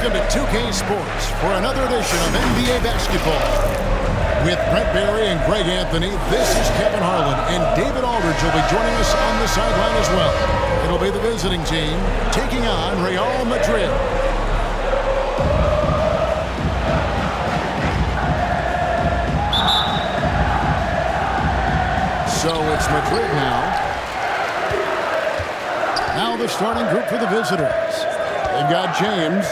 Welcome to 2K Sports for another edition of NBA basketball. With Brent Barry and Greg Anthony, this is Kevin Harlan, and David Aldridge will be joining us on the sideline as well. It'll be the visiting team taking on Real Madrid. So it's Madrid now. Now the starting group for the visitors. They've got James,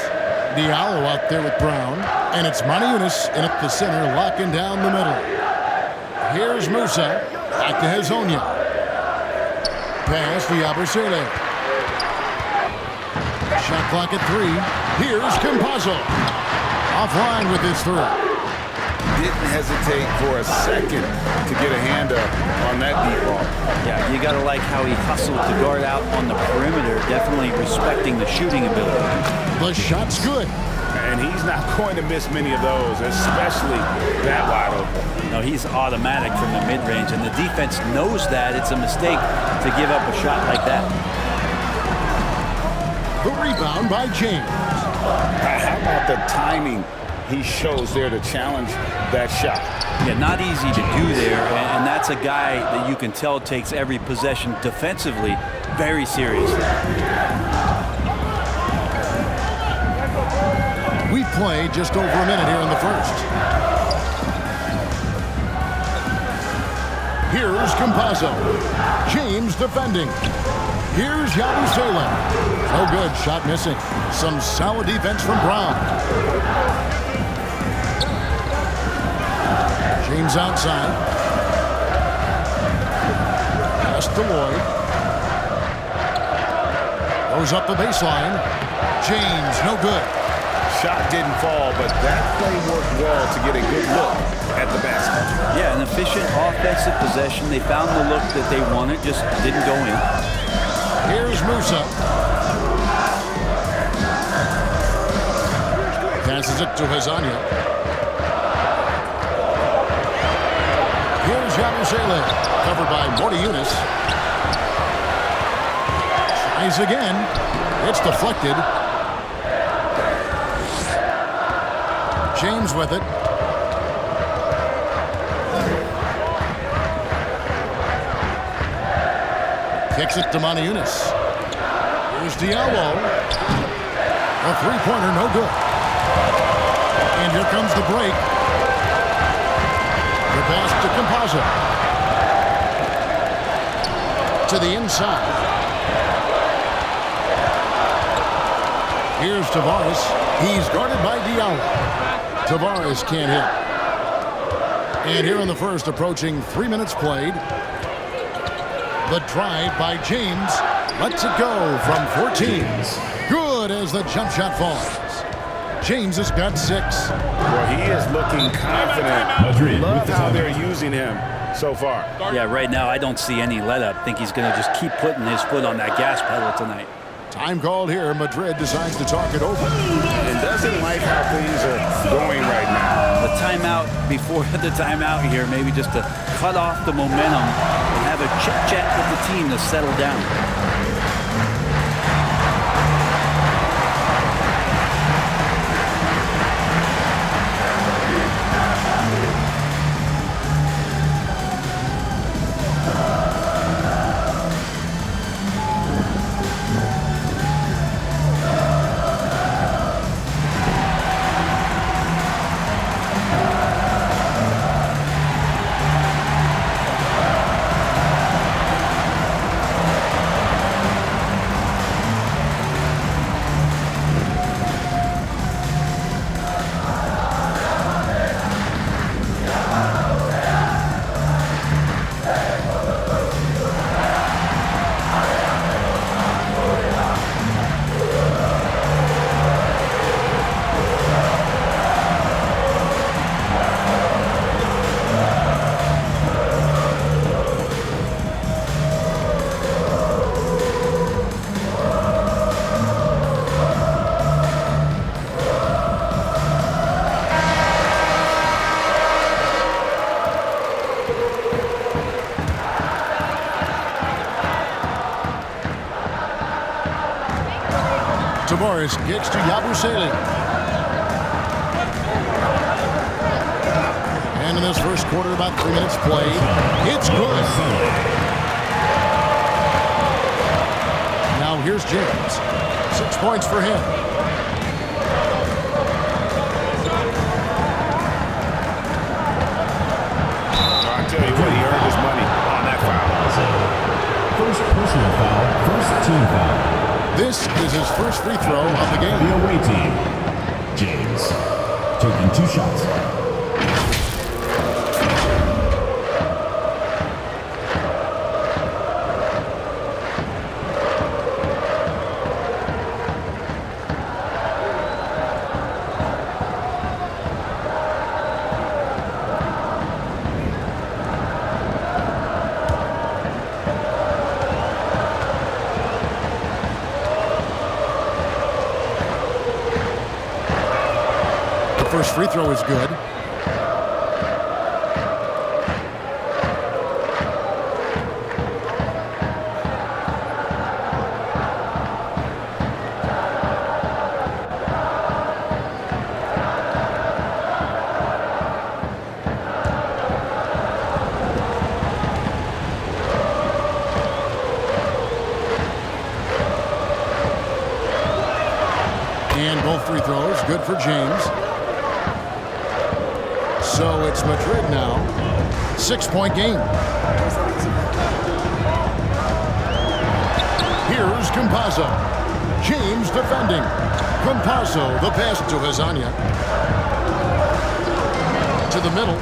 Diallo out there with Brown, and it's Yunus in at the center, locking down the middle. Here's Musa, back to Hezonja. Pass to Yabusele. Shot clock at 3. Here's Campazzo. Offline with his throw. Didn't hesitate for a second to get a hand up on that deep ball. Yeah, you got to like how he hustled to guard out on the perimeter, definitely respecting the shooting ability. The shot's good. And he's not going to miss many of those, especially that wide open. No, he's automatic from the mid-range, and the defense knows that. It's a mistake to give up a shot like that. The rebound by James. How about the timing he shows there to challenge that shot? Yeah, not easy to do there, and that's a guy that you can tell takes every possession defensively very seriously. We've played just over a minute here in the first. Here's Campazzo. James defending. Here's Yabusele. No good, shot missing. Some solid defense from Brown. James outside. Pass to Lloyd. Goes up the baseline. James, no good. Shot didn't fall, but that play worked well to get a good look at the basket. Yeah, an efficient offensive possession. They found the look that they wanted, just didn't go in. Here's Musa. Passes it to Hezonja. Here's Yabusele, covered by Yunus. Tries again. It's deflected. James with it. Kicks it to Yunus. Here's Diallo. A three-pointer, no good. And here comes the break. The pass to Campazzo. To the inside. Here's Tavares. He's guarded by Diallo. Tavares can't hit. And here in the first, approaching 3 minutes played. The drive by James. Lets it go from 14. Good as the jump shot falls. James has got 6. Well, he is looking confident. Love how they're using him so far. Yeah, right now I don't see any let up. I think he's going to just keep putting his foot on that gas pedal tonight. Time called here. Madrid decides to talk it over. And doesn't like how things are going right now. The timeout before the timeout here, maybe just to cut off the momentum and have a chit-chat with the team to settle down. Tavares gets to Yabusele. in this first quarter, about 3 minutes played. It's good. Now here's James. 6 points for him. I'll tell you what, he earned his money on that foul. First personal foul, first team foul. This is his first free throw of the game. The away team, James, taking 2 shots. First free throw is good. And both free throws good for James. So it's Madrid now. 6-point game. Here's Campazzo. James defending. Campazzo, the pass to Hazania. To the middle.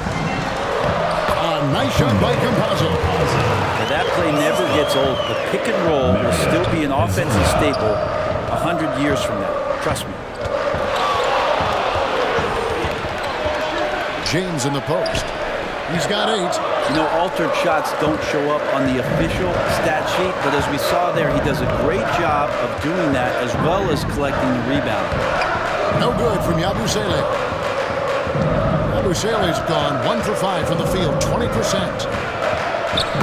A nice shot by Campazzo. That play never gets old. The pick and roll will still be an offensive staple 100 years from now. Trust me. James in the post. He's got 8. You know, altered shots don't show up on the official stat sheet, but as we saw there, he does a great job of doing that as well as collecting the rebound. No good from Yabusele. Yabusele's gone 1 for 5 from the field, 20%.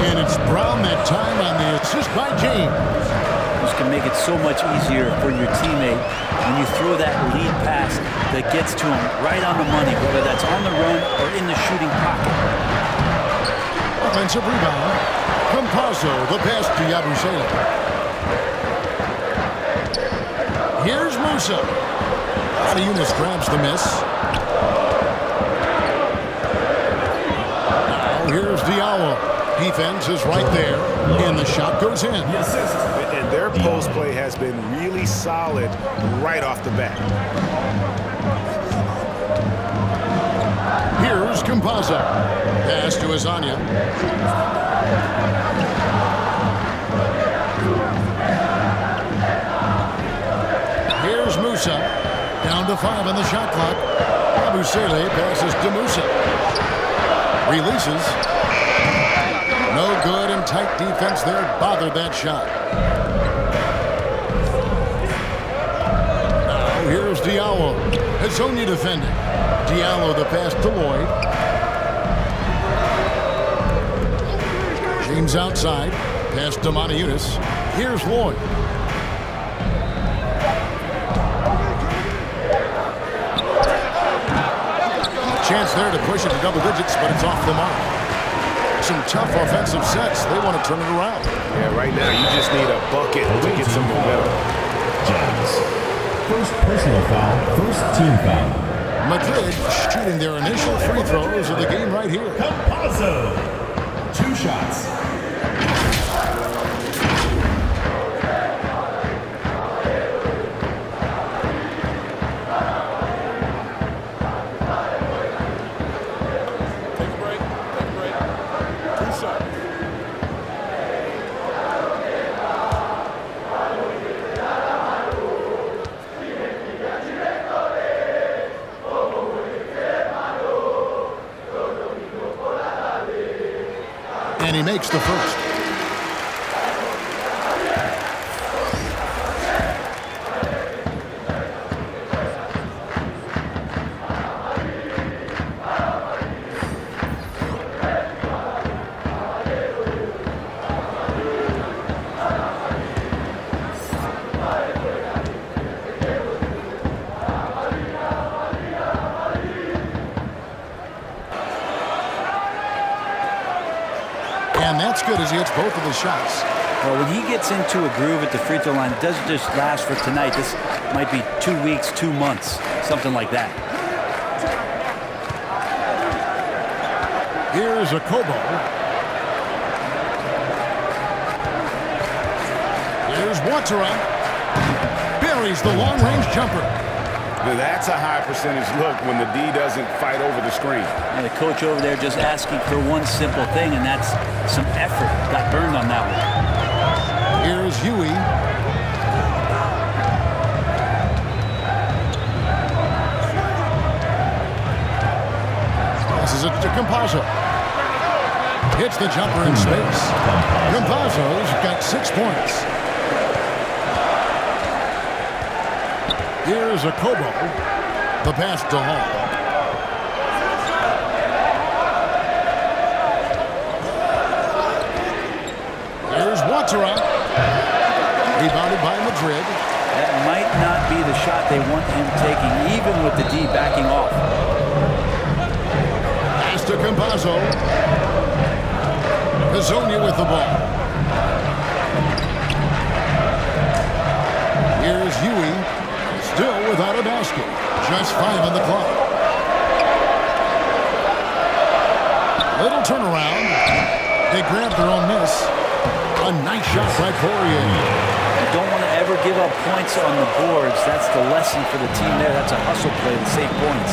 And it's Brown that time on the assist by James. This can make it so much easier for your teammate when you throw that lead pass that gets to him right on the money, whether that's on the run or in the shooting pocket. Offensive rebound. Campazzo, the pass to Yabusele. Here's Musa. Yunus grabs the miss. Now here's Diallo. Defense is right there, and the shot goes in. And their post play has been really solid right off the bat. Here's Campazzo. Pass to Hazania. Here's Musa. Down to 5 on the shot clock. Yabusele passes to Musa. Releases. No good, and tight defense there bothered that shot. Now here's Diallo. Hazoni defending. Diallo the pass to Lloyd. James outside. Pass to Yunus. Here's Lloyd. Chance there to push it to double digits, but it's off the mark. Some tough offensive sets. They want to turn it around. Yeah, right now you just need a bucket to get some momentum. James. First personal foul, first team foul. Madrid shooting their initial free throws of the game right here. Campazzo. 2 shots. And he makes the first. And that's good as he hits both of the shots. Well, when he gets into a groove at the free throw line, it doesn't just last for tonight. This might be 2 weeks, 2 months, something like that. Here's a Kobo. Here's Watera. Buries the long-range jumper. That's a high percentage look when the D doesn't fight over the screen. And the coach over there just asking for one simple thing, and that's some effort. Got burned on that one. Here's Huey. Passes it to Campazzo. Hits the jumper in space. Campazzo's got 6 points. Here's a Kobo. The pass to Hall. Here's Watera. Rebounded by Madrid. That might not be the shot they want him taking, even with the D backing off. Pass to Campazzo. Pizzonia with the ball. Here's Huey. Still without a basket. Just 5 on the clock. Little turnaround. They grab their own miss. A nice shot by Poirier. You don't want to ever give up points on the boards. That's the lesson for the team there. That's a hustle play to save points.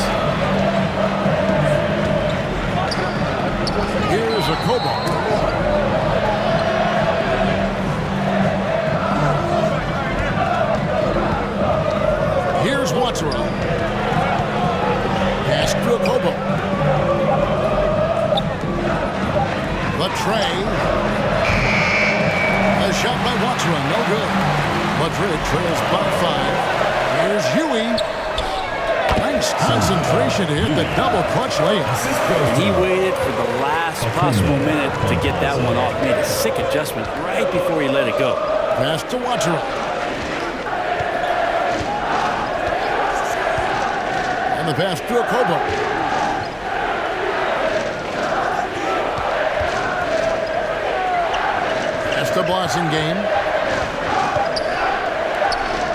Here's a Kobo. Here's Watera. Pass to a Kobo. The tray. A shot by Watera, no good. Madrid trails by 5. Here's Huey. Nice concentration to hit the double clutch layup. He waited for the last possible minute to get that one off. Made a sick adjustment right before he let it go. Pass to Watera. And the pass to a Kobo. Pass to Blasingame.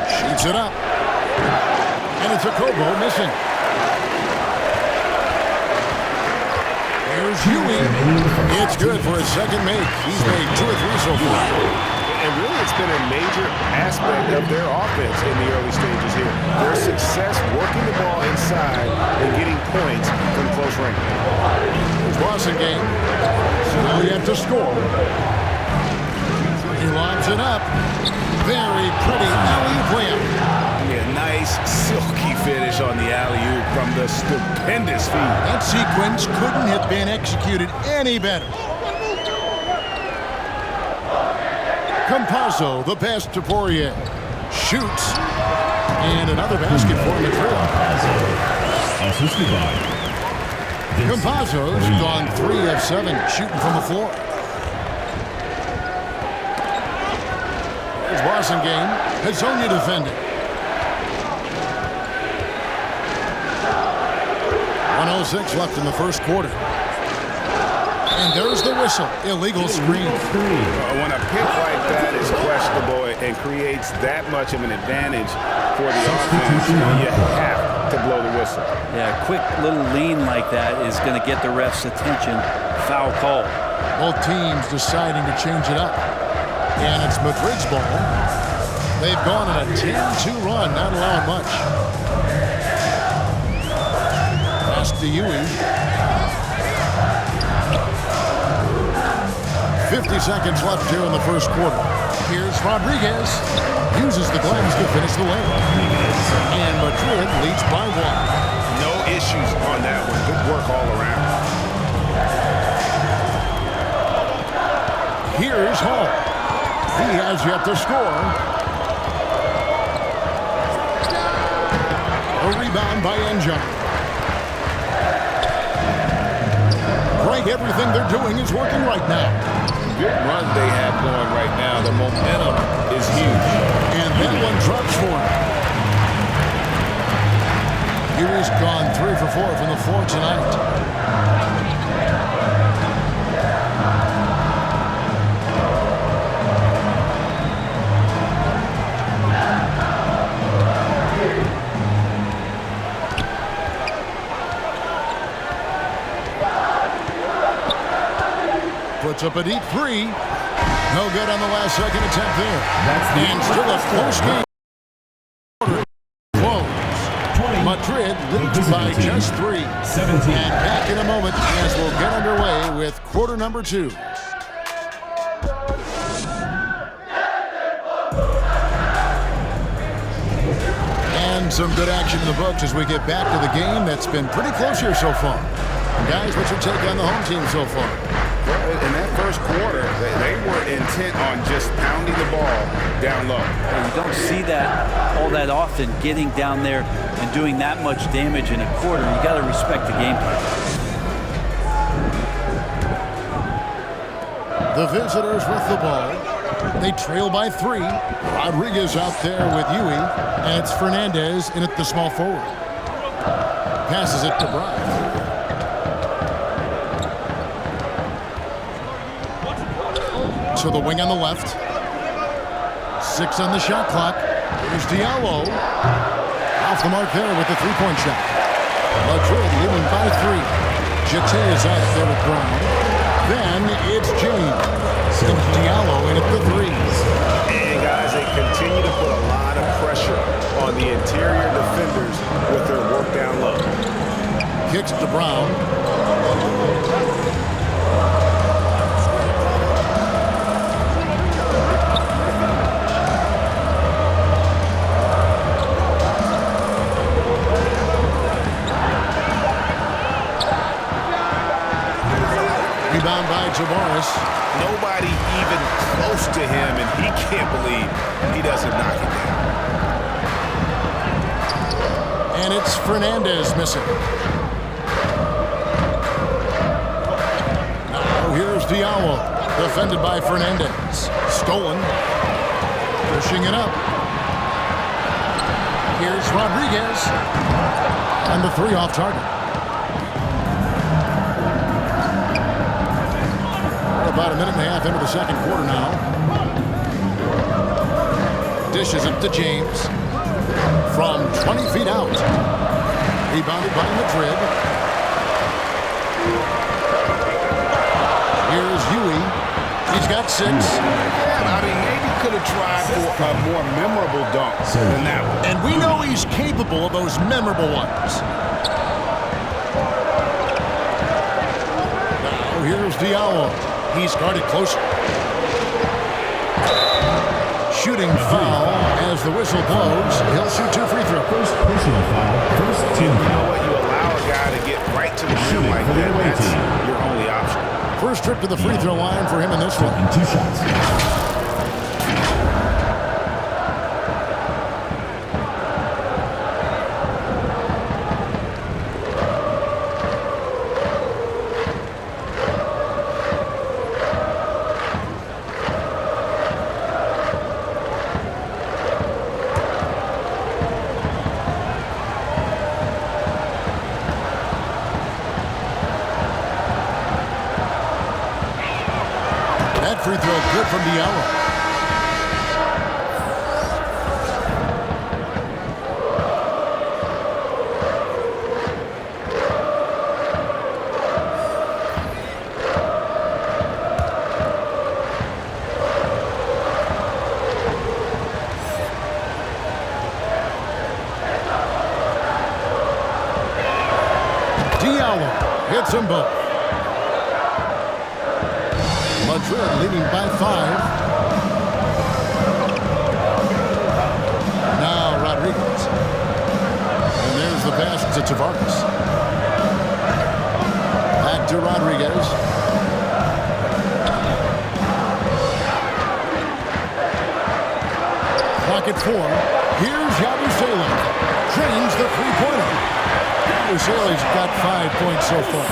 Shoots it up. And it's a Kobo missing. Here's Huey. It's good for his second make. He's made 2 or 3 so far. And really, it's been a major aspect of their offense in the early stages here. Their success working the ball inside and getting points from close range. Here's Blasingame. So now you have to score. He lobs it up. Very pretty alley-oop layup. Yeah, nice silky finish on the alley-oop from the stupendous feed. That sequence couldn't have been executed any better. Campazzo, the pass to Poirier. Shoots. And another basket for Madrid. Campazzo's gone 3 of 7 shooting from the floor. Here's Blasingame. Pizzonia defending. 1:06 left in the first quarter. And there's the whistle. Illegal screen. When a pick like that is questionable and creates that much of an advantage for the offense, you have to blow the whistle. Yeah, a quick little lean like that is going to get the ref's attention. Foul call. Both teams deciding to change it up. And it's Madrid's ball. They've gone on a 10-2 run, not allowing much. Pass to Huey. 50 seconds left here in the first quarter. Here's Rodriguez. Uses the glass to finish the layup. And Madrid leads by 1. No issues on that one. Good work all around. Here's Hall. He has yet to score. A rebound by Enja. Greg, everything they're doing is working right now. Good run they have going right now. The momentum is huge. And that one drops for him. Huey's gone 3 for 4 from the floor tonight. up a deep three. No good on the last second attempt there. And still a close game. Close. Madrid leads by just 3. 17. And back in a moment as we'll get underway with quarter number 2. And some good action in the books as we get back to the game that's been pretty close here so far. Guys, what's your take on the home team so far? Well, in that first quarter, they were intent on just pounding the ball down low. You don't see that all that often, getting down there and doing that much damage in a quarter. You got to respect the game plan. The visitors with the ball. They trail by 3. Rodriguez out there with Yui, and it's Fernandez in at the small forward. Passes it to Bryce. To the wing on the left. 6 on the shot clock. Here's Diallo. Off the mark there with the three-point shot. Madrid leading by 3. Jete is out there with Brown. Then it's James. And Diallo in at the 3s. And guys, they continue to put a lot of pressure on the interior defenders with their work down low. Kicks it to Brown. Rebound by Tavares. Nobody even close to him, and he can't believe he doesn't knock it down. And it's Fernandez missing. Now here's Diallo, defended by Fernandez. Stolen. Pushing it up. Here's Rodriguez. And the 3 off target. About a minute and a half into the second quarter now. Dishes it to James. From 20 feet out. Rebounded by Madrid. Here's Yui. He's got 6. Yeah, I mean, maybe could have tried for a more memorable dunk than that one. And we know he's capable of those memorable ones. Now here's Diallo. He's guarded closer. Shooting foul as the whistle blows. He'll shoot 2 free throws. First personal foul. First team You know foul. what? You allow a guy to get right to the rim like that. That's your only option. First trip to the free throw line for him in this one. And 2 shots. Free throw good from Diallo. Diallo hits them both. Madrid leading by 5. Now Rodriguez. And there's the pass to Tavares. Back to Rodriguez. Clock at 4. Here's Yabusele. Trains the three-pointer. Yabusele's got 5 points so far.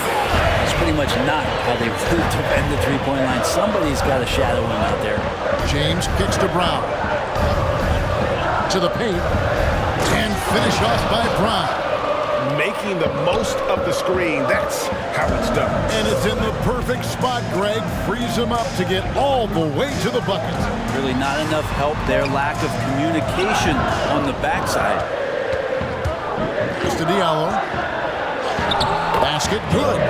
That's pretty much not how they defend the three-point line. Somebody's got to shadow him out there. James kicks to Brown. To the paint. And finish off by Brown. Making the most of the screen. That's how it's done. And it's in the perfect spot, Greg. Frees him up to get all the way to the bucket. Really not enough help there. Lack of communication on the backside. Here's to Diallo. Basket good.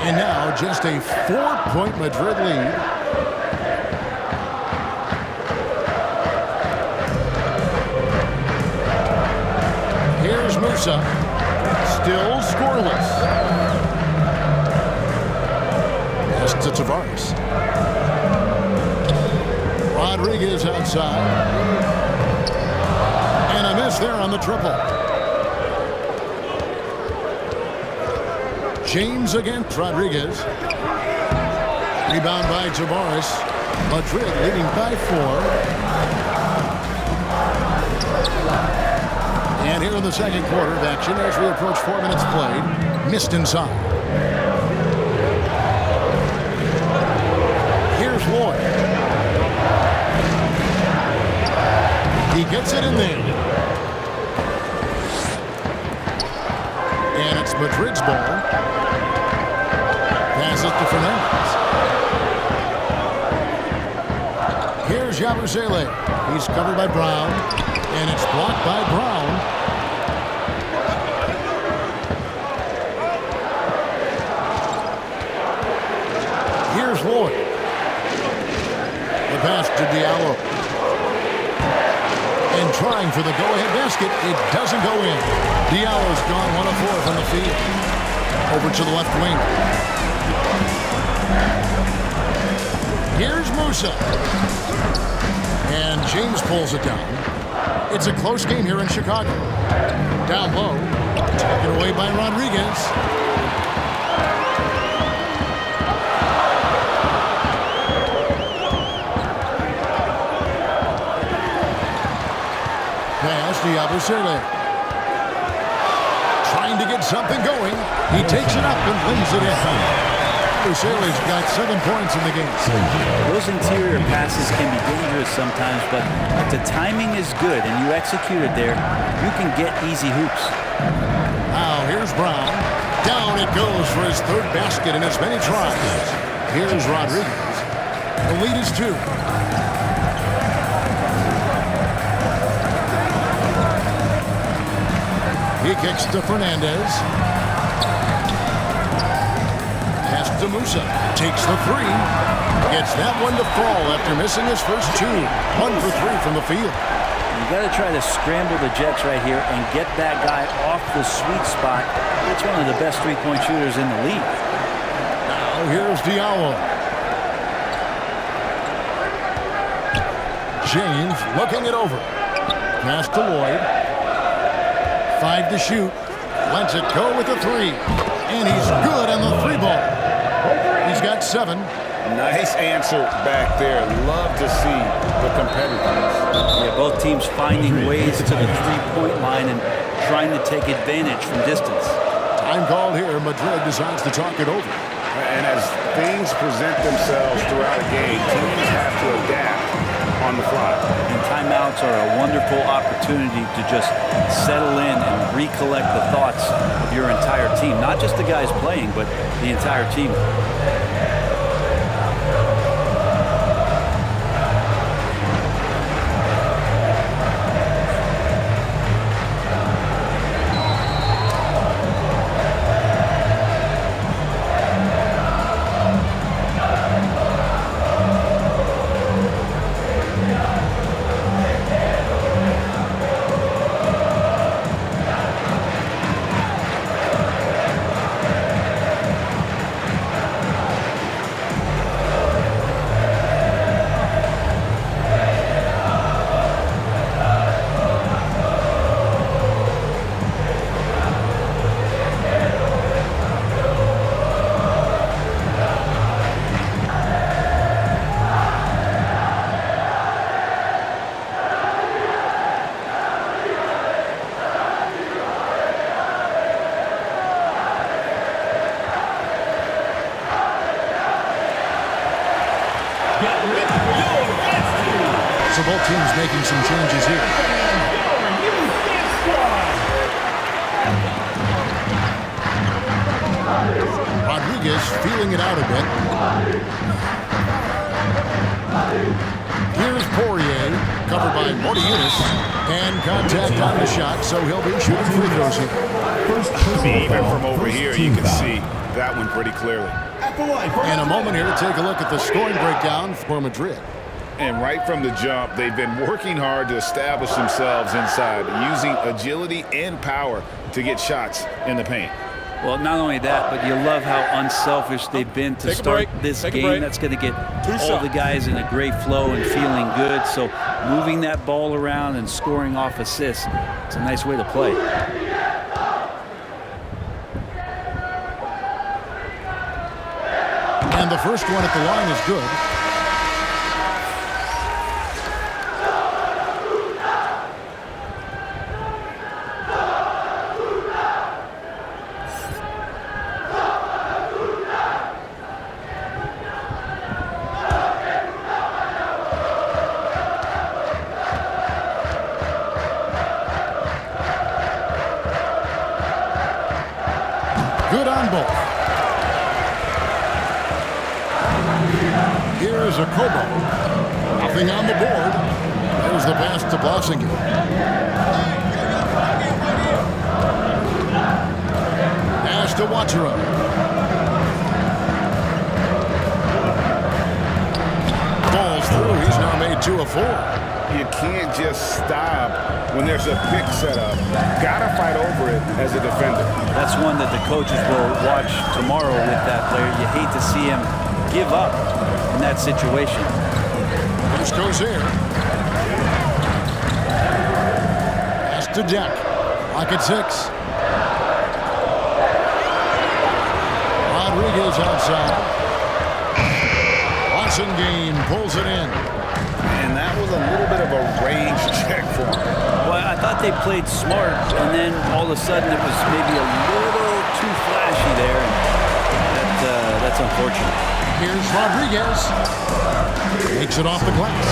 And now just a 4-point Madrid lead. Here's Musa. Still scoreless. Pass to Tavares. Rodriguez outside. And a miss there on the triple. James against Rodriguez. Rebound by Tavares. Madrid leading by 4. And here in the second quarter of action as we approach 4 minutes played. Missed inside. Here's Lloyd. He gets it in there. And it's Madrid's ball. Pass it to Fernandez. Here's Yabusele. He's covered by Brown. And it's blocked by Brown. Here's Lloyd. The pass to Diallo. And trying for the go-ahead basket. It doesn't go in. Diallo's gone 1 of 4 from the field. Over to the left wing. Here's Musa. And James pulls it down. It's a close game here in Chicago. Down low. Taken away by Rodriguez. Pass to Yabusele. Trying to get something going. He takes it up and brings it in. Yabusele's got 7 points in the game. Those interior passes can be dangerous sometimes, but if the timing is good and you execute it there, you can get easy hoops. Now here's Brown. Down it goes for his 3rd basket in as many tries. Here's Rodriguez. The lead is 2. He kicks to Fernandez. Pass to Musa. Takes the 3. Gets that one to fall after missing his first 2. 1 for 3 from the field. You got to try to scramble the Jets right here and get that guy off the sweet spot. It's one of the best three-point shooters in the league. Now here's Diallo. James looking it over. Pass to Lloyd. 5 to shoot. Lets it go with a 3. And he's good on the 3 ball. He's got 7. Nice answer back there. Love to see the competitiveness. Yeah, both teams finding ways to the three-point line and trying to take advantage from distance. Time called here. Madrid decides to talk it over. And as things present themselves throughout a game, teams have to adapt on the fly. And timeouts are a wonderful opportunity to just settle in and recollect the thoughts of your entire team. Not just the guys playing, but the entire team. So both teams making some changes here. Rodriguez feeling it out a bit. Here's Poirier, covered by Mortiunas, and contact on the shot, so he'll be shooting free throws here. First personal personal Even foul. from over First here, team you can foul. see that one pretty clearly. And a moment here to take a look at the scoring breakdown for Madrid. And right from the jump, they've been working hard to establish themselves inside, using agility and power to get shots in the paint. Well, not only that, but you love how unselfish they've been to start this game. That's going to get all the guys in a great flow and feeling good. So moving that ball around and scoring off assists, it's a nice way to play. And the first one at the line is good. Good on both. Here's a Kobo. Nothing on the board. There's the pass to Blosinger. Pass to Watchero. Falls through. He's now made 2 of 4. You can't just stop when there's a pick set up. Gotta fight over it as a defender. That's one that the coaches will watch tomorrow with that player. You hate to see him give up in that situation. Here's Gozer. Pass to Jack. Lock at 6. Rodriguez outside. Watson game pulls it in. And that was a little bit of a range check for him. Well, I thought they played smart, and then all of a sudden it was maybe a little too flashy there. And that's unfortunate. Here's Rodriguez. Takes it off the glass.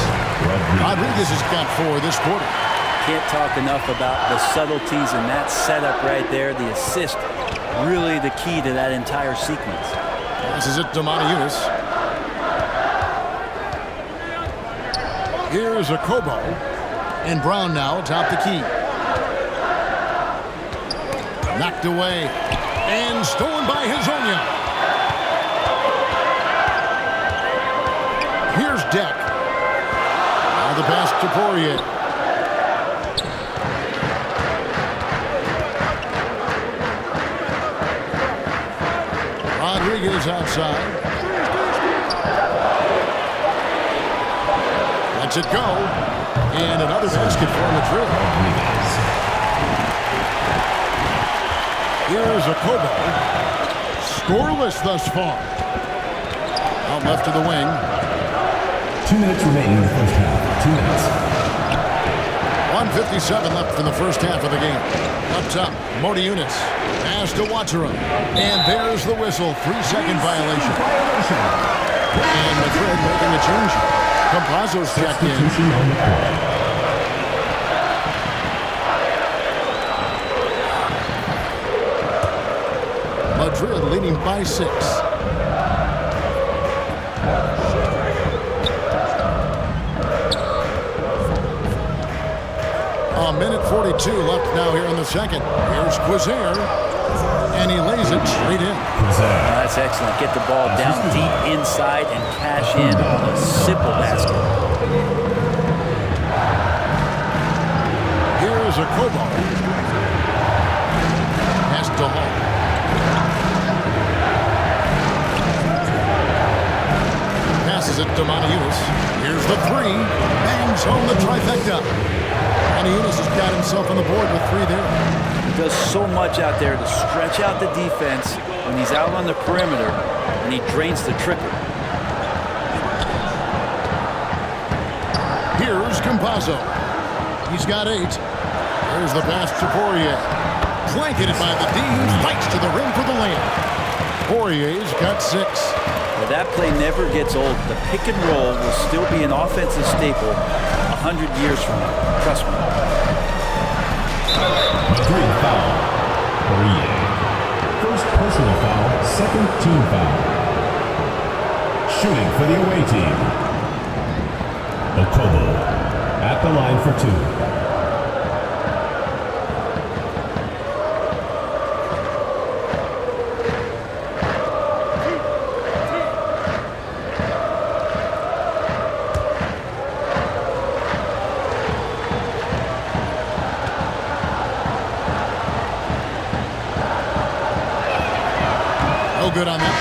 Rodriguez has got 4 this quarter. Can't talk enough about the subtleties in that setup right there. The assist, really the key to that entire sequence. Passes it to Yunus. Here's a Kobo. And Brown now atop the key. Knocked away. And stolen by Hezonja. Here's Deck. Now the pass to Poirier. Rodriguez outside. Lets it go. And another basket for Madrid. Here's a Kobo. Scoreless thus far. Out left to the wing. 2 minutes remaining in the first half. 2 minutes. 1:57 left in the first half of the game. Up top, Yunus. Pass to Watchero. And there's the whistle. 3-second violation. And Madrid making a change. Campazzo's checked in. Substitution on the court. Madrid leading by 6. A minute 42 left now here in the second. Here's Quizer. And he lays it straight in. That's excellent. Get the ball down deep inside and cash in on a simple basket. Here's a Kobo. Pass to Hall. Passes it to Yunus. Here's the 3. Bangs home the trifecta. Yunus has got himself on the board with 3 there. He does so much out there to stretch out the defense when he's out on the perimeter, and he drains the triple. Here's Campazzo. He's got 8. There's the pass to Poirier. Blanketed by the D. Fights to the rim for the layup. Poirier's got 6. Well, that play never gets old. The pick and roll will still be an offensive staple 100 years from now. Trust me. Madrid foul. Poirier. First personal foul, second team foul. Shooting for the away team. Okobo at the line for 2. good on that.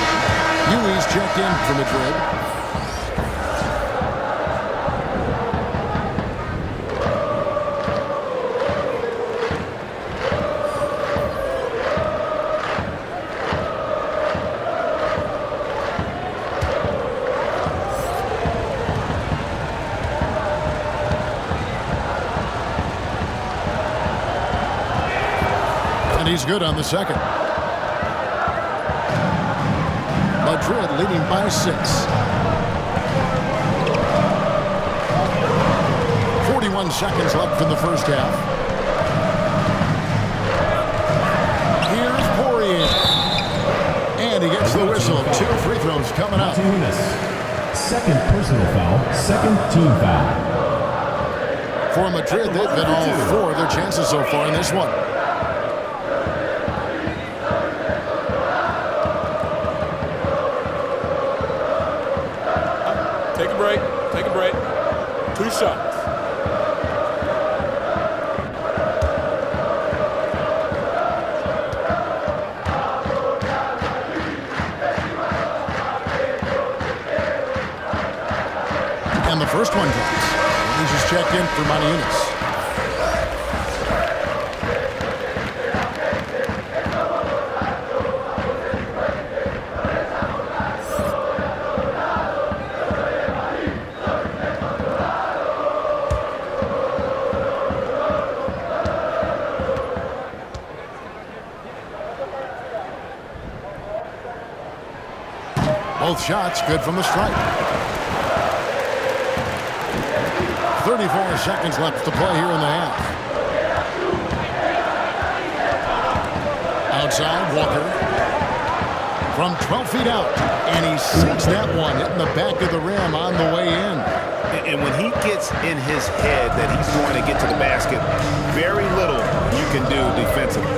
Yui's checked in for Madrid. And he's good on the second. Madrid leading by 6. 41 seconds left in the first half. Here's Poirier. And he gets the whistle. 2 free throws coming up. Second personal foul, second team foul. For Madrid, they've been all 4 of their chances so far in this one. Take a break. Take a break. 2 shots. And the first one drops. He's just checked in for Maniunas. Both shots good from the stripe. 34 seconds left to play here in the half. Outside, Walker. From 12 feet out. And he sinks that one, hitting the back of the rim on the way in. And when he gets in his head that he's going to get to the basket, very little you can do defensively.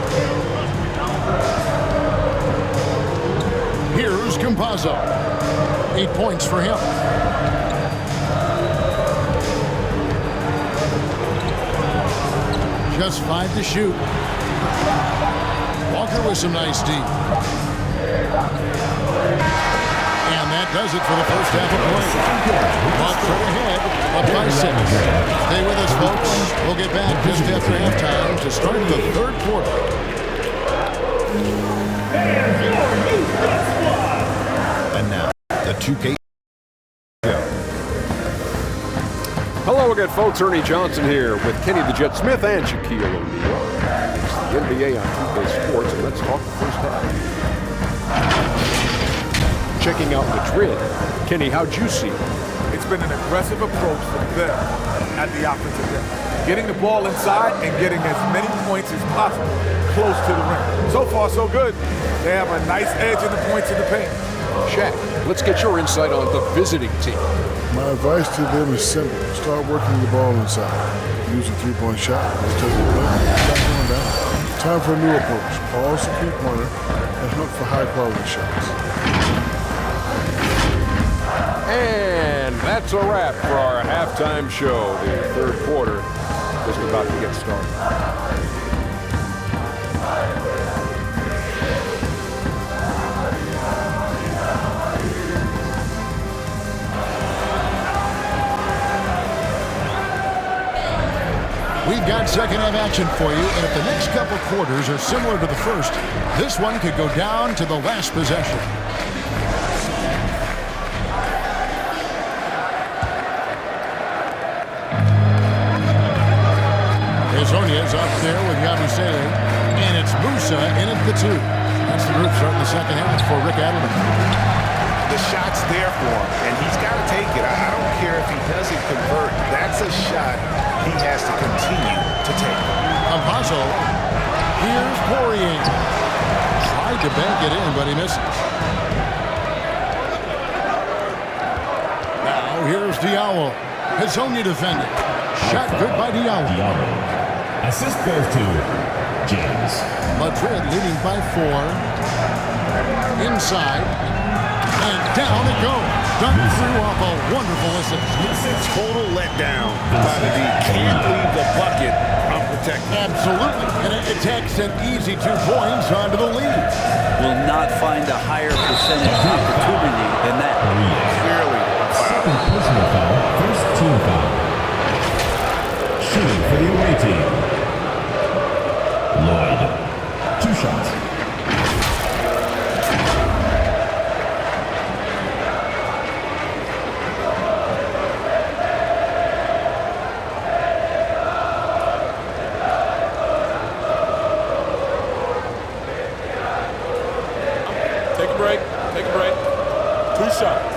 Here's Campazzo. 8 points for him. Just 5 to shoot. Walker with some nice D. And that does it for the first half of play. Watford ahead, up by 6. Stay with us, folks. We'll get back just after halftime to start the third quarter. And now, the 2K show. Hello again, folks. Ernie Johnson here with Kenny the Jet Smith and Shaquille O'Neal. It's the NBA on 2K Sports, and let's talk the first half. Checking out Madrid. Kenny, how'd you see it? It's been an aggressive approach from them at the offensive end. Getting the ball inside and getting as many points as possible close to the rim. So far, so good. They have a nice edge in the points in the paint. Shaq, let's get your insight on the visiting team. My advice to them is simple. Start working the ball inside. Use a three-point shot. Let's take the play. Stop going down. Time for a new approach. Pause the three-pointer and hunt for high-quality shots. And that's a wrap for our halftime show. The third quarter is about to get started. We've got second half action for you, and if the next couple quarters are similar to the first, this one could go down to the last possession. Hezonya's up there with Yabusele, and it's Musa in at the 2. That's the group starting the second half for Rick Adelman. The shot's there for him, and he's got to take it. I don't care if he doesn't convert. That's a shot he has to continue to take. Campazzo. Here's Poirier. Tried to bank it in, but he misses. Now here's Diallo. Hezonja defending. Shot good by Diallo. Assist goes to James. Madrid leading by 4. Inside. And down it goes. Dunk threw off a wonderful assist. Total letdown by the D. Can't leave the bucket unprotected. Absolutely. And it takes an easy 2 points onto the lead. Will not find a higher percentage opportunity than that. Clearly a foul. Second personal foul, first team foul. Shooting for the away team. Lloyd. 2 shots. Take a break. Take a break. 2 shots.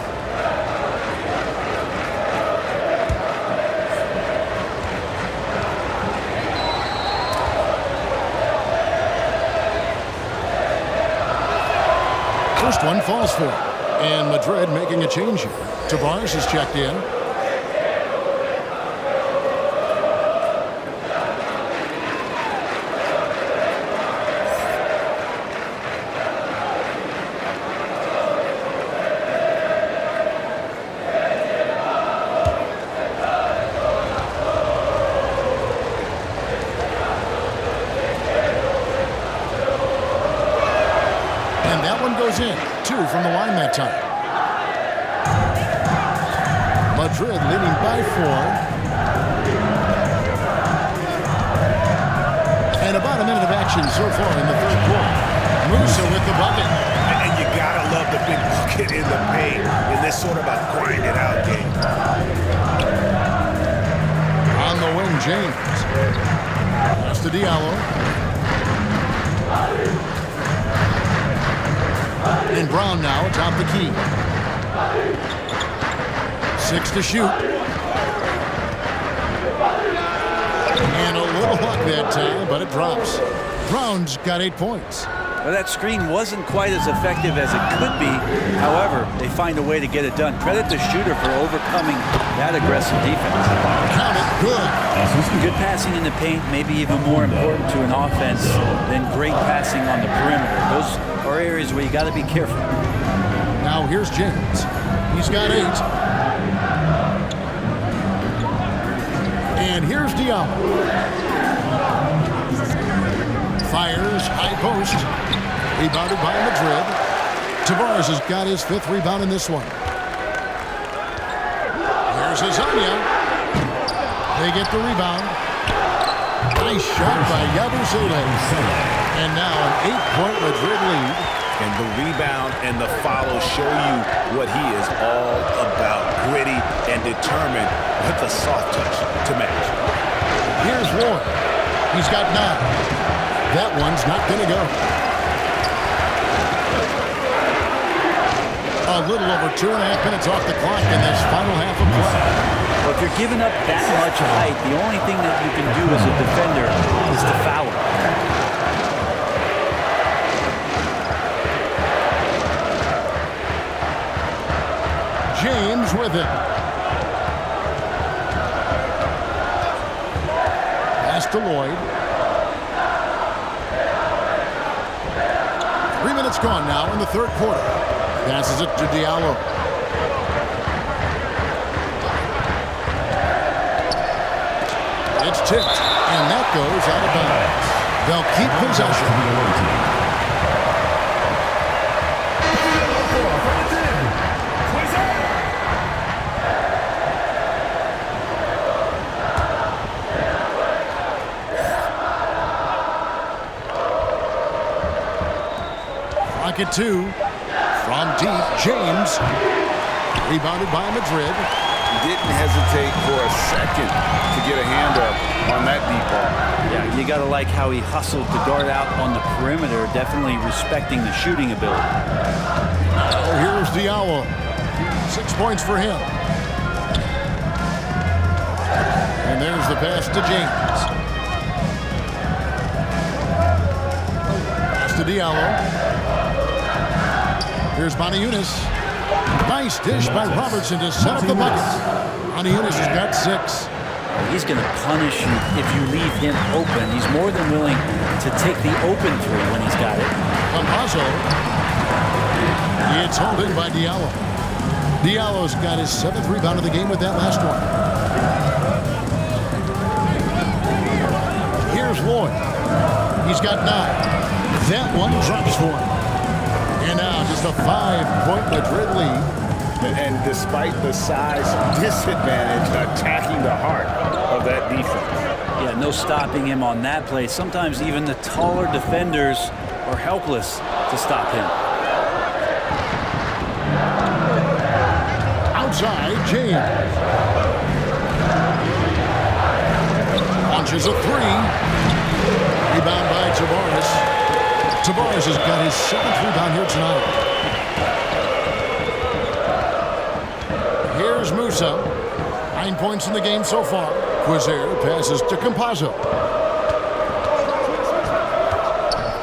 First one falls for him. And Madrid making a change here. Tavares is checked in. Goes in. 2 from the line that time. Madrid leading by 4. And about a minute of action so far in the third quarter. Musa with the bucket. And you gotta love the big bucket in the paint in this sort of a grind it out game. On the wing, James. Pass to Diallo. And Brown now atop the key. 6 to shoot. And a little luck that time, but it drops. Brown's got 8 points. Well, that screen wasn't quite as effective as it could be. However, they find a way to get it done. Credit the shooter for overcoming that aggressive defense. Count it, good. Good passing in the paint, maybe even more important to an offense than great passing on the perimeter. Those are areas where you got to be careful. Now here's James. He's got 8. And here's Diallo. Fires, high post. Rebounded by Madrid. Tavares has got his 5th rebound in this one. Here's Azania. They get the rebound. Nice shot by Yabusele. And now an 8-point Madrid lead. And the rebound and the follow show you what he is all about. Gritty and determined with the soft touch to match. Here's Ward. He's got 9. That one's not going to go. A little over 2.5 minutes off the clock in this final half of play. Well, if you're giving up that much height, the only thing that you can do as a defender is to foul him. James with it. Pass to Lloyd. 3 minutes gone now in the third quarter. Passes it to Diallo. It's tipped, and that goes out of bounds. They'll keep possession. At 2 from deep. James rebounded by Madrid. Didn't hesitate for a second to get a hand up on that deep ball. Yeah, you got to like how he hustled to guard out on the perimeter, definitely respecting the shooting ability. Oh, here's Diallo. 6 points for him. And there's the pass to James. Pass to Diallo. Here's Yunus. Nice dish by Robertson to set up the bucket. Yunus has got 6. He's going to punish you if you leave him open. He's more than willing to take the open three when he's got it. Campazzo. It's hauled in by Diallo. Diallo's got his 7th rebound of the game with that last one. Here's Lloyd. He's got 9. That one drops for him. And now just a 5-point Madrid lead. And despite the size disadvantage, attacking the heart of that defense. Yeah, no stopping him on that play. Sometimes even the taller defenders are helpless to stop him. Outside, James. Launches a 3. Rebound by Tavares. Tavares has got his 7th rebound here tonight. Here's Musa. 9 points in the game so far. Quizer passes to Campazzo.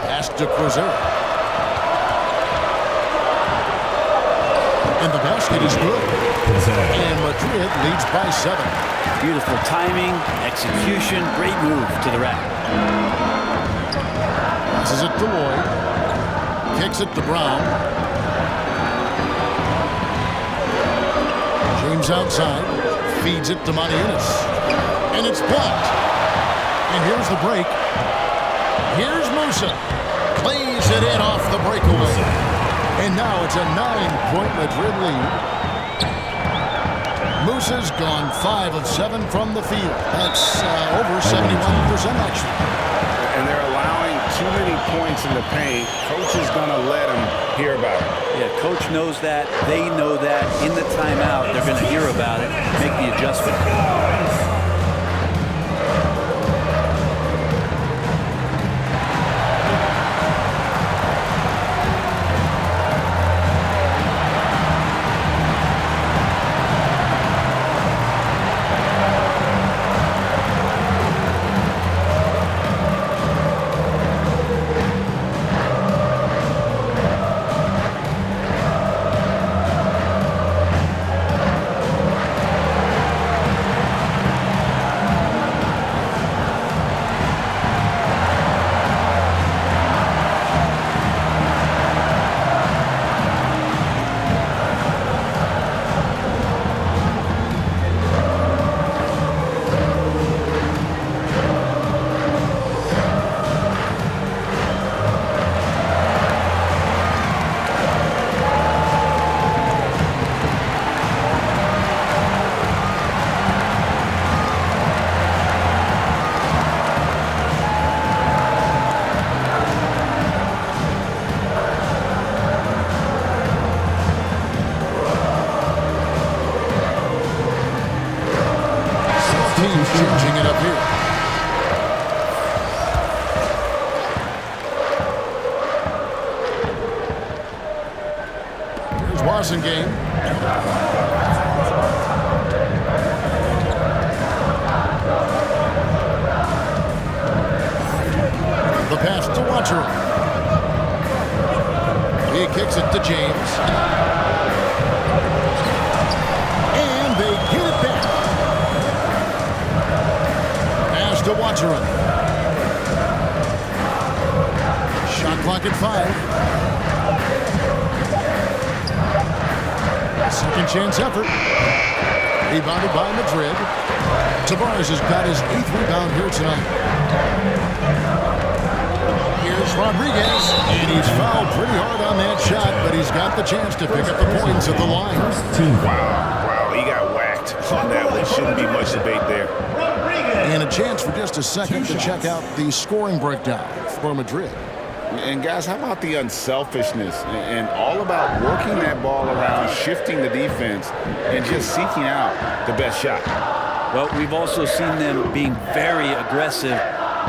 Pass to Quizer. And the basket is good. And Madrid leads by 7. Beautiful timing, execution, great move to the rack. Passes it to Lloyd. Kicks it to Brown. James outside. Feeds it to Marianis. And it's blocked. And here's the break. Here's Musa. Plays it in off the breakaway. And now it's a 9-point Madrid lead. Musa's gone 5 of 7 from the field. That's over 71% actually. And they're allowing too many points in the paint. Coach is going to let them hear about it. Yeah, coach knows that. They know that. In the timeout, they're going to hear about it, make the adjustment. Changing it up here. Here's Wasengame. The pass to Watcher. He kicks it to James. And they get it back. To Watcherin. Shot clock at 5. Second chance effort. Rebounded by Madrid. Tavares has got his 8th rebound here tonight. Here's Rodriguez. And he's fouled pretty hard on that shot, but he's got the chance to pick up the points at the line. Wow, he got whacked on that one. Shouldn't be much debate there. And a chance for just a second to check out the scoring breakdown for Madrid. And guys, how about the unselfishness and all about working that ball around, shifting the defense, and just seeking out the best shot? Well, we've also seen them being very aggressive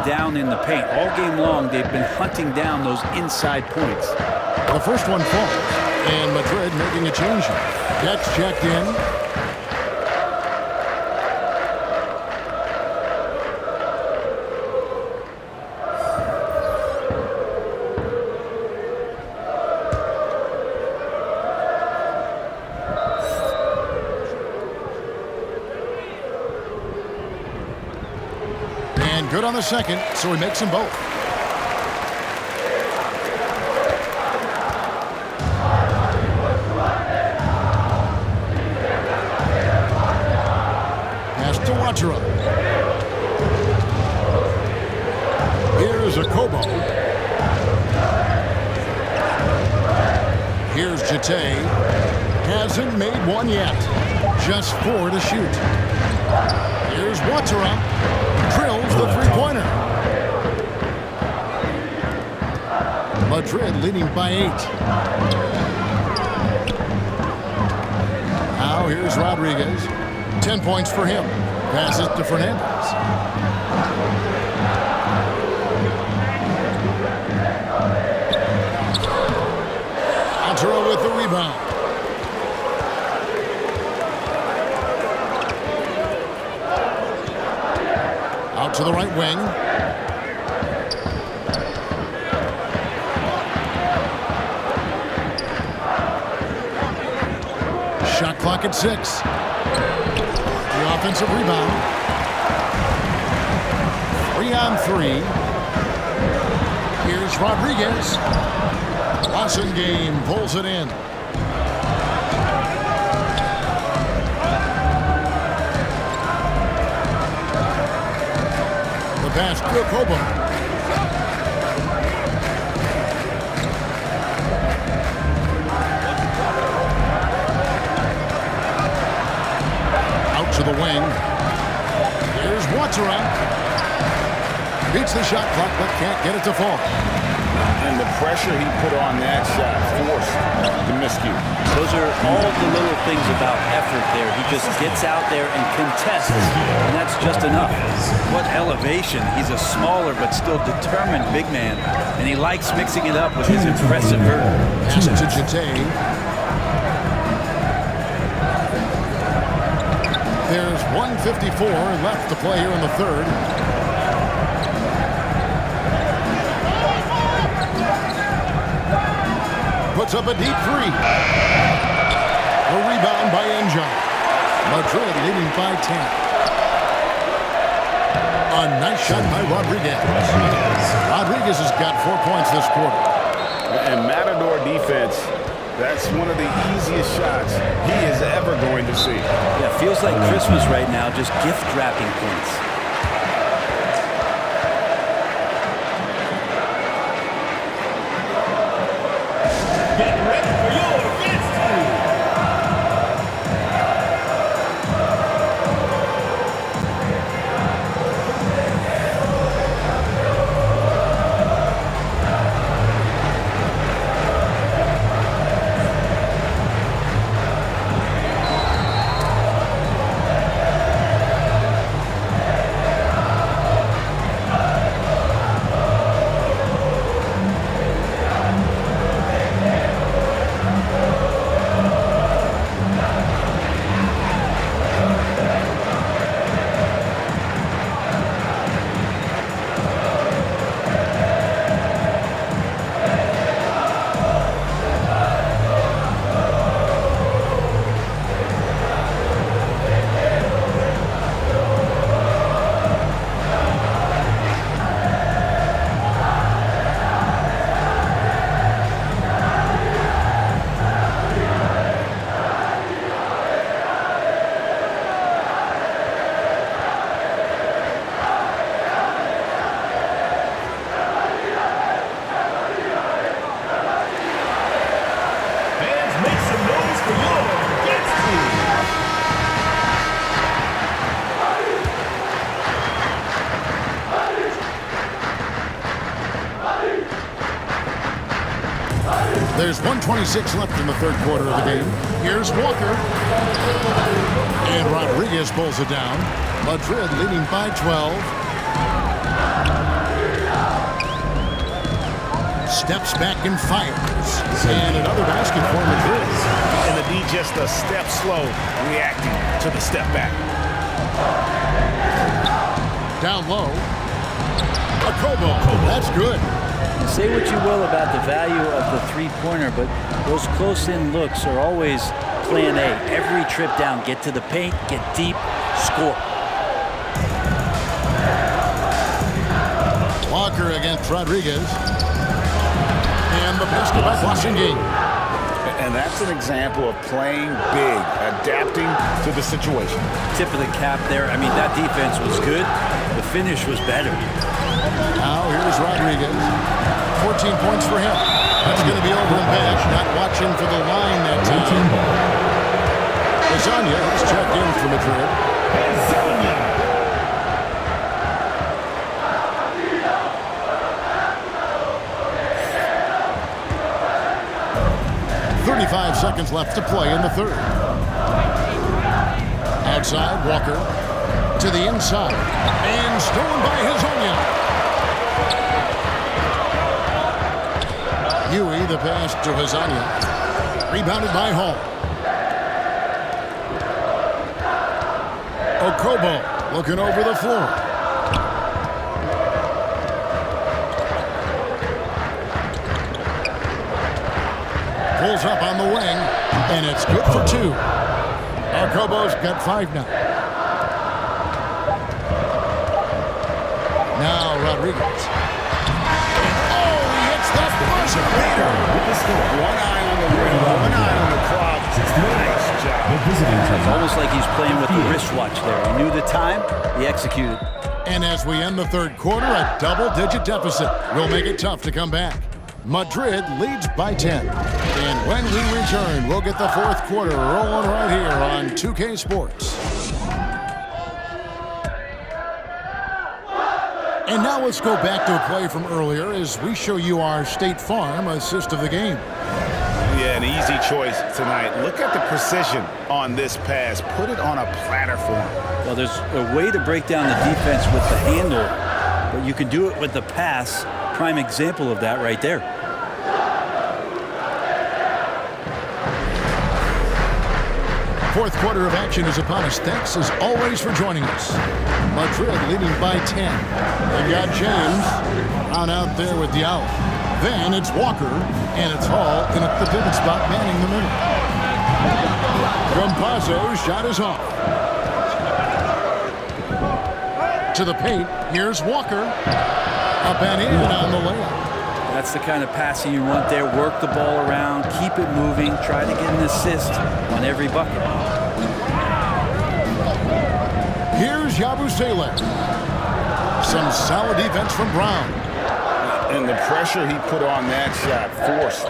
down in the paint. All game long, they've been hunting down those inside points. The first one falls, and Madrid making a change. That's checked in. Good on the second, so he makes them both. Here's Jete. Hasn't made one yet. Just 4 to shoot. Here's Watera. Drills the three-pointer. Madrid leading by 8. Now here's Rodriguez. 10 points for him. Passes to Fernandez. Watera with the rebound. Out to the right wing. Shot clock at 6. The offensive rebound. 3 on 3. Here's Rodriguez. Lawson game pulls it in. The pass to Koba. Out to the wing. Here's Watera. Beats the shot clock but can't get it to fall. And the pressure he put on that shot forced the miscue. Those are all the little things about effort there. He just gets out there and contests, and that's just enough. What elevation. He's a smaller but still determined big man, and he likes mixing it up with his impressive vert. Pass it to Jete. There's 1:54 left to play here in the third. Puts up a deep 3. A rebound by Enja. Madrid leading by 10. A nice shot by Rodriguez. Rodriguez has got 4 points this quarter. And Matador defense, that's one of the easiest shots he is ever going to see. Yeah, feels like Christmas right now, just gift wrapping points. There's 1:26 left in the third quarter of the game. Here's Walker. And Rodriguez pulls it down. Madrid leading by 12. Steps back and fires. And another basket for Madrid. And the D just a step slow, reacting to the step back. Down low. A Kobo. That's good. Say what you will about the value of the three-pointer, but those close-in looks are always plan A. Every trip down, get to the paint, get deep, score. Walker against Rodriguez. And the basket by Washington. And that's an example of playing big, adapting to the situation. Tip of the cap there. I mean, that defense was good. The finish was better. Now here's Rodriguez. 14 points for him. That's going to be over and back. Not deduction for the line that time. Lasagna has checked in for Madrid. 35 seconds left to play in the third. Outside, Walker to the inside. And stolen by Hazonia. Huey, the pass to Hazonia. Rebounded by Hall. Okobo looking over the floor. Pulls up on the wing, and it's good for two. Okobo's got 5 now. Now Rodriguez. Oh, he hits the buzzer beater. One eye on the rim, one eye on the clock. Nice job. It's almost like he's playing with the wristwatch there. He knew the time, he executed. And as we end the third quarter, a double-digit deficit will make it tough to come back. Madrid leads by 10. And when we return, we'll get the fourth quarter rolling right here on 2K Sports. And now let's go back to a play from earlier as we show you our State Farm assist of the game. Yeah, an easy choice tonight. Look at the precision on this pass. Put it on a platter for him. Well, there's a way to break down the defense with the handle, but you can do it with the pass. Prime example of that right there. Fourth quarter of action is upon us. Thanks as always for joining us. Madrid leading by 10. They've got James on out there with Diallo. Then it's Walker, and it's Hall in at the pivot spot, manning the middle. Campazzo's shot is off. To the paint, here's Walker. Up and in on the layup. That's the kind of passing you want there. Work the ball around, keep it moving, try to get an assist on every bucket. Here's Yabusele. Some solid defense from Brown. And the pressure he put on that shot forced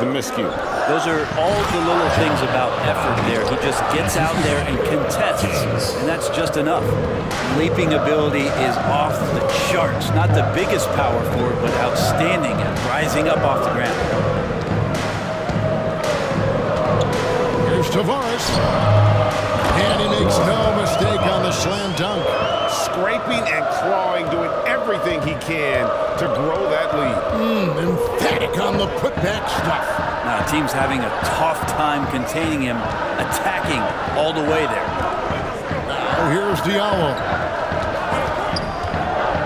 the miscue. Those are all the little things about effort there. He just gets out there and contests, and that's just enough. Leaping ability is off the charts. Not the biggest power forward, but outstanding at rising up off the ground. Here's Tavares. And he makes no mistake on the slam dunk. Scraping and clawing, doing everything he can to grow that lead. Emphatic on the putback stuff. Now, the team's having a tough time containing him, attacking all the way there. Now here's Diallo.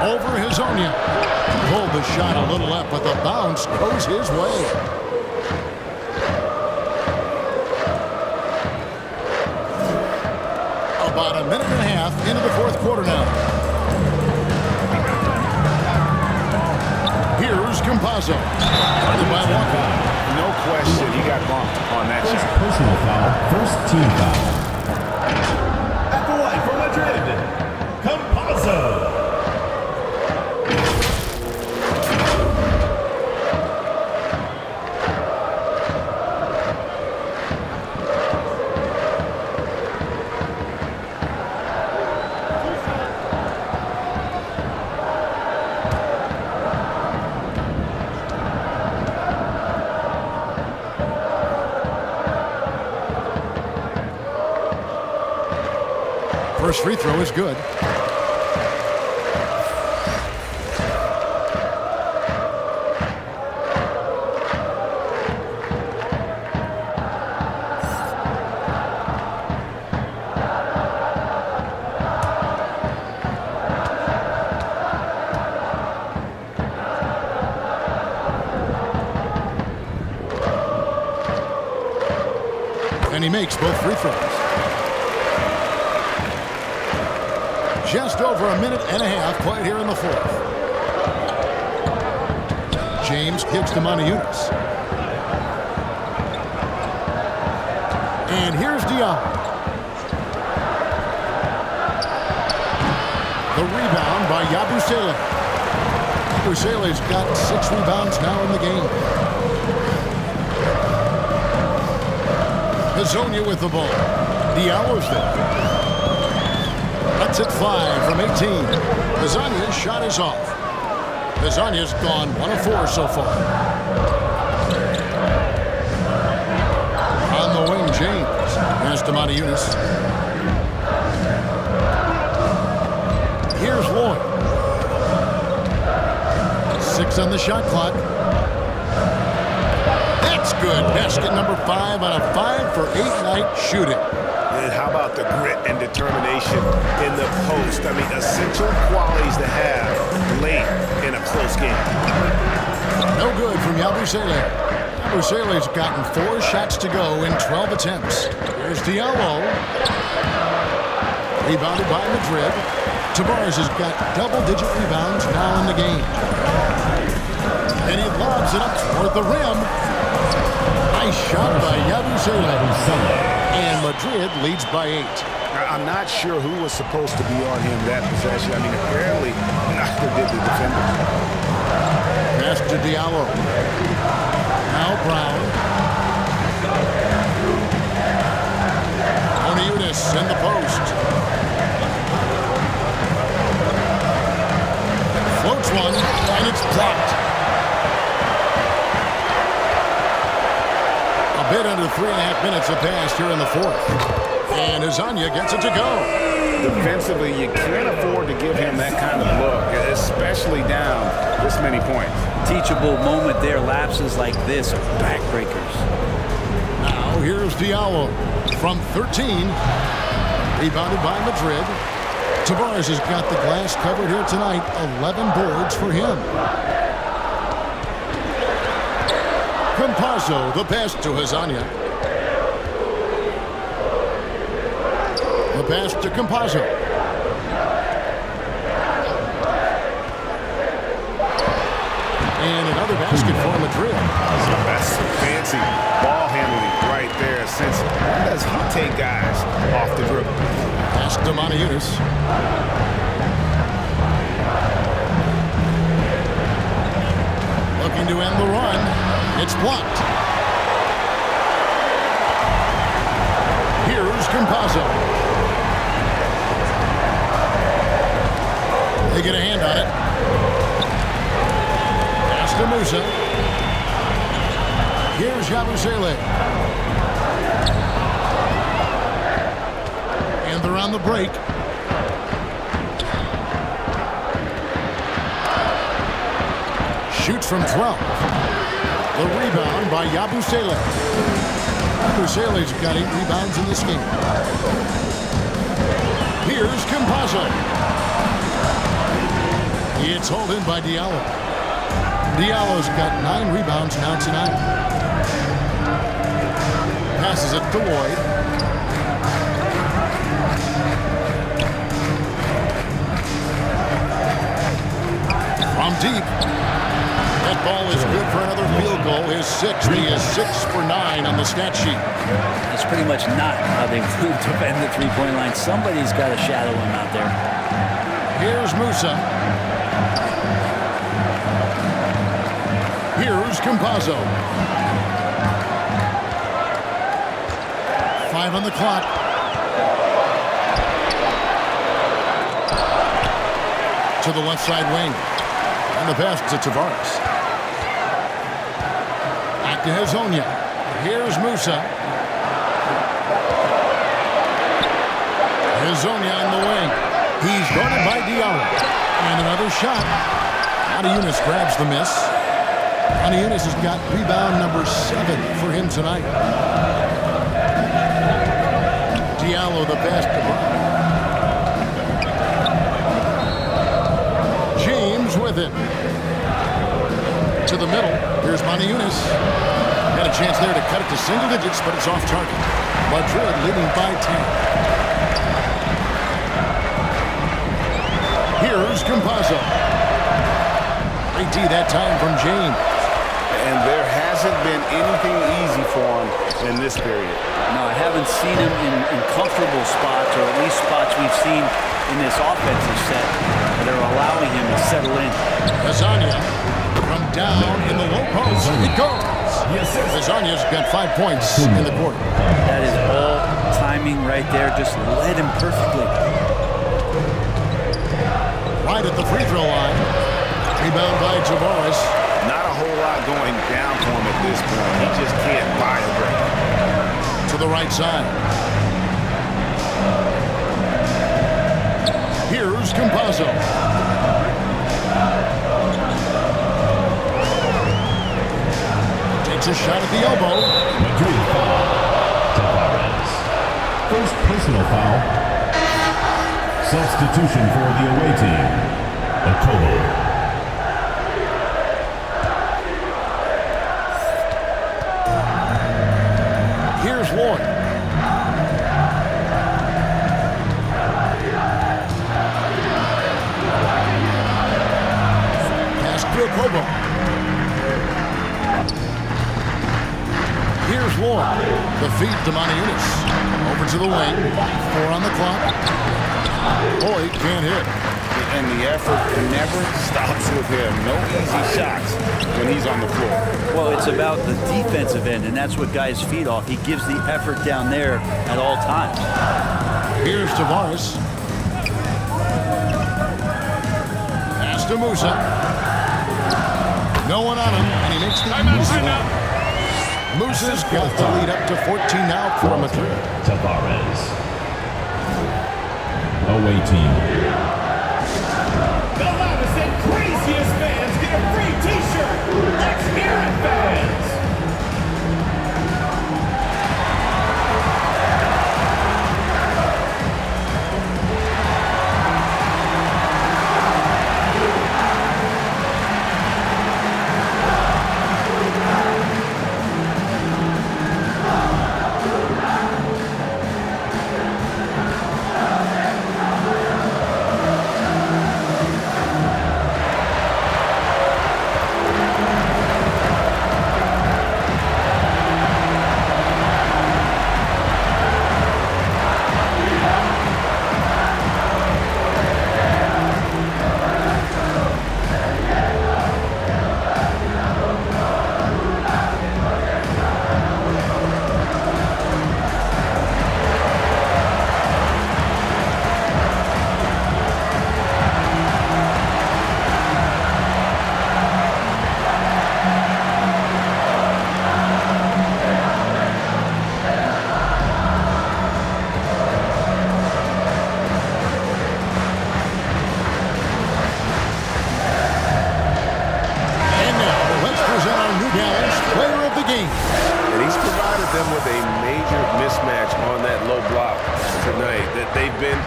Over Hazonia. Pulled the shot a little left, but the bounce goes his way. About a minute and a half into the fourth quarter now. Here's Campazzo. Guarded by Walker. No question, he got bumped on that shot. Personal foul, first team foul. At the line for Madrid, Campazzo. First free throw is good. And he makes both free throws. Just over a minute and a half played here in the fourth. James kicks to Moniunas. And here's Diallo. The rebound by Yabusele. Yabusele's got 6 rebounds now in the game. Hazonia with the ball. Diallo's there. That's it 5 from 18. Hazonia's shot is off. Hazonia's gone 1 of 4 so far. On the wing, James. Pass to Matiunas. Here's Lloyd. 6 on the shot clock. That's good. Basket number 5 on a 5-for-8 night shooting. And how about the grit and determination in the post? I mean, essential qualities to have late in a close game. No good from Yabusele. Yabusele's gotten 4 shots to go in 12 attempts. Here's Diallo. Rebounded by Madrid. Tavares has got double-digit rebounds now in the game. And he lobs it up toward the rim. Nice shot by Yabusele. And Madrid leads by 8. I'm not sure who was supposed to be on him that possession. I mean, apparently neither did the defender. Pass to Diallo. Now Brown. Moniunas in the post. Floats one, and it's blocked. A bit under 3.5 minutes have passed here in the 4th. And Hazonia gets it to go. Defensively, you can't afford to give him that kind of look, especially down this many points. Teachable moment there. Lapses like this are backbreakers. Now here's Diallo from 13. Rebounded by Madrid. Tavares has got the glass covered here tonight. 11 boards for him. Campazzo, the pass to Hazonia. The pass to Campazzo. And another basket for Madrid. That's some fancy ball handling right there. Since when does he take guys off the dribble? Pass to Matiunas. Looking to end the run. It's blocked. Here's Campazzo. They get a hand on it. Pass to Musa. Here's Yabusele. And they're on the break. Shoots from 12. The rebound by Yabusele. Yabusele's got 8 rebounds in this game. Here's Campazzo. It's hauled in by Diallo. Diallo's got 9 rebounds now tonight. Passes it to Lloyd. From deep. That ball is good for another field goal. His 6th. He is 6 for 9 on the stat sheet. That's pretty much not how they defend the three-point line. Somebody's got to shadow him out there. Here's Musa. Here's Campazzo. 5 on the clock. To the left side wing. And the pass to Tavares. Back to Hazonia. Here's Musa. Hazonia on the wing. He's guarded by Diallo. And another shot. Matiunas grabs the miss. Matiunas has got rebound number 7 for him tonight. Diallo the pass to Brown. James with it. To the middle. Here's Matiunas. Got a chance there to cut it to single digits, but it's off target. Madrid leading by 10. Here's Campazzo. Great D that time from James. And there hasn't been anything easy for him in this period. No, I haven't seen him in comfortable spots, or at least spots we've seen in this offensive set that are allowing him to settle in. Hazonia from down in the low post. It goes. Bizania's got 5 points in the quarter. That is all timing right there. Just led him perfectly. Right at the free throw line. Rebound by Tavares. Not a whole lot going down for him at this point. He just can't buy a break. To the right side. Here's Campazzo. Takes a shot at the elbow. Madrid foul. Tavares. First personal foul. Substitution for the away team. Okobo. Here's Lloyd. Pass to Okobo. Here's Lloyd. The feed to Maniunas. Over to the wing. 4 on the clock. Lloyd can't hit. And the effort never stops with him. No easy shots when he's on the floor. Well, it's about the defensive end, and that's what guys feed off. He gives the effort down there at all times. Here's Tavares. Pass to Musa. No one on him, and he makes the easy one. Musa's got the lead up to 14 now for Madrid. Tavares. Away team. The loudest and craziest fans get a free t-shirt. Let's hear it, fans.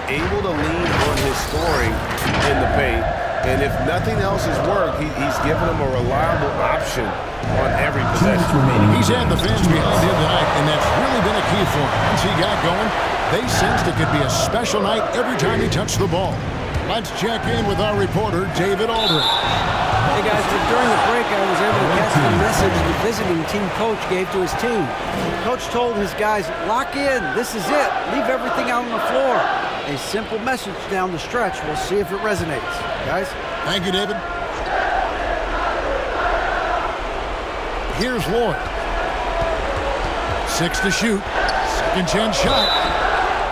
able to lean on his scoring in the paint. And if nothing else has worked, he's given them a reliable option on every possession. He's had the fans behind him tonight, and that's really been a key for him. Once he got going, they sensed it could be a special night every time he touched the ball. Let's check in with our reporter, David Aldridge. Hey guys, during the break I was able to catch the message the visiting team coach gave to his team. Coach told his guys, lock in, this is it, leave everything out on the floor. A simple message down the stretch. We'll see if it resonates. Guys? Thank you, David. Here's Lloyd. 6 to shoot. Second chance shot.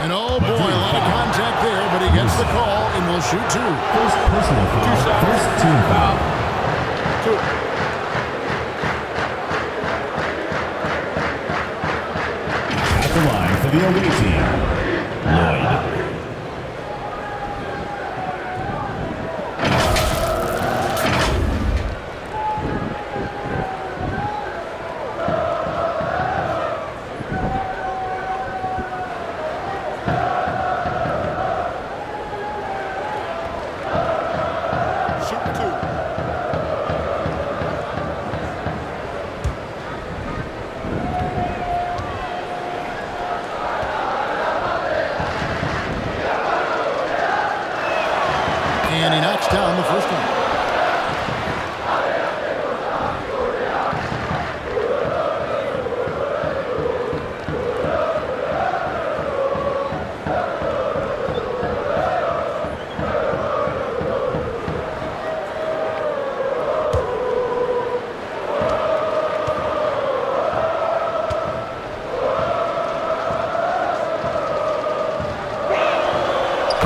And oh boy, a lot of contact there, but he gets the call and will shoot 2. First personal foul. First team foul. 2. At the line for the away team, Lloyd.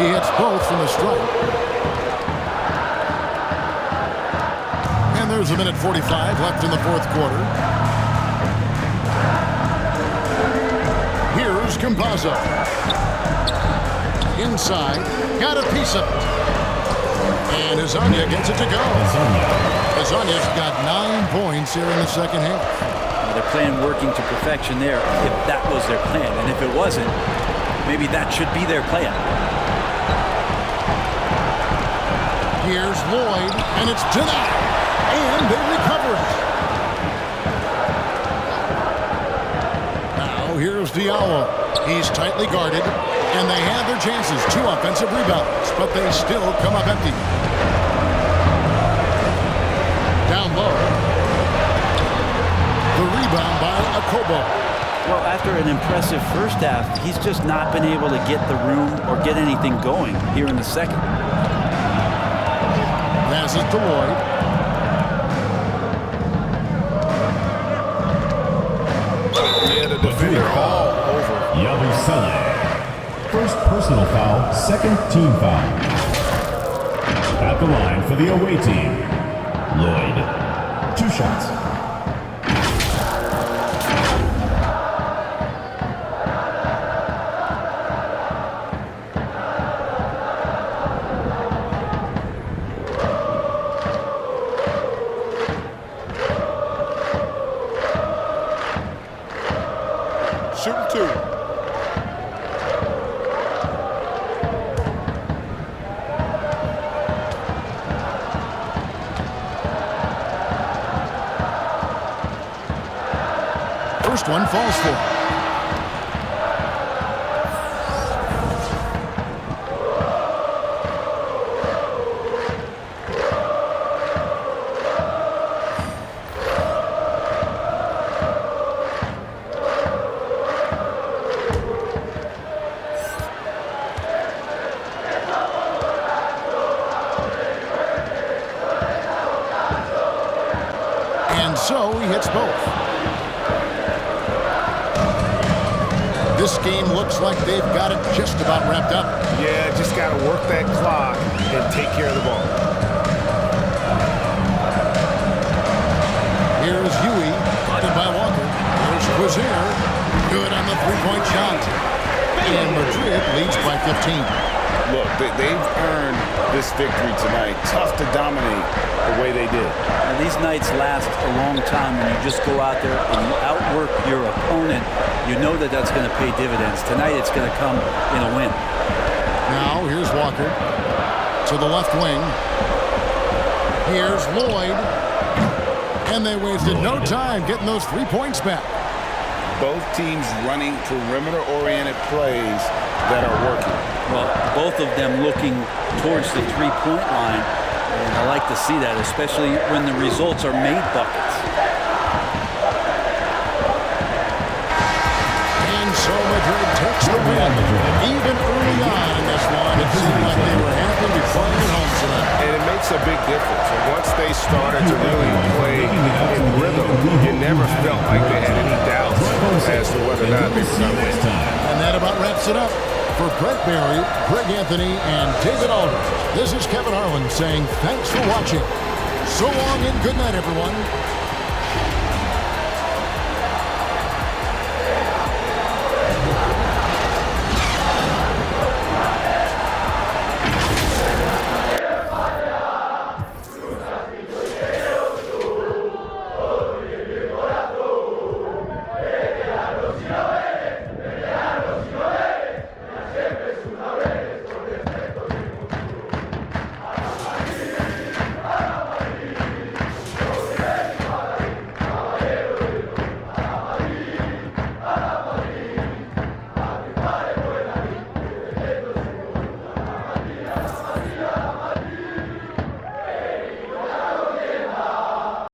He hits both from the strike. And there's a minute 45 left in the fourth quarter. Here's Campazzo. Inside, got a piece of it. And Hezonja gets it to go. Hezonja's got 9 points here in the second half. Well, they're playing working to perfection there, if that was their plan. And if it wasn't, maybe that should be their plan. Here's Lloyd, and it's denied. And they recover it. Now here's Diallo. He's tightly guarded, and they have their chances. 2 offensive rebounds, but they still come up empty. Down low. The rebound by Akobo. Well, after an impressive first half, he's just not been able to get the room or get anything going here in the second. Pass it to Lloyd. Yeah, the defender all over. Yabusele. First personal foul, second team foul. At the line for the away team, Lloyd. 2 shots. Shooting 2. First one falls for him. And so he hits both. This game looks like they've got it just about wrapped up. Yeah, just got to work that clock and take care of the ball. Here's Huey, guarded by Walker. Here's Quizier, good on the three-point shot. And Madrid leads by 15. Look, they've earned this victory tonight. Tough to dominate the way they did. And these nights last a long time when you just go out there and you outwork your opponent. You know that that's going to pay dividends. Tonight it's going to come in a win. Now here's Walker to the left wing. Here's Lloyd. And they wasted no time getting those 3 points back. Both teams running perimeter-oriented plays that are working. Well, both of them looking towards the three-point line. And I like to see that, especially when the results are made buckets. And so Madrid takes the win. Even early on in this one, it seemed like they were happy to be playing at home tonight. And it makes a big difference. And once they started to really play in rhythm, you never felt like they had any doubts as to whether or not they were going to win. And that about wraps it up. For Brett Barry, Greg Anthony, and David Aldridge, this is Kevin Harlan saying thanks for watching. So long and good night, everyone.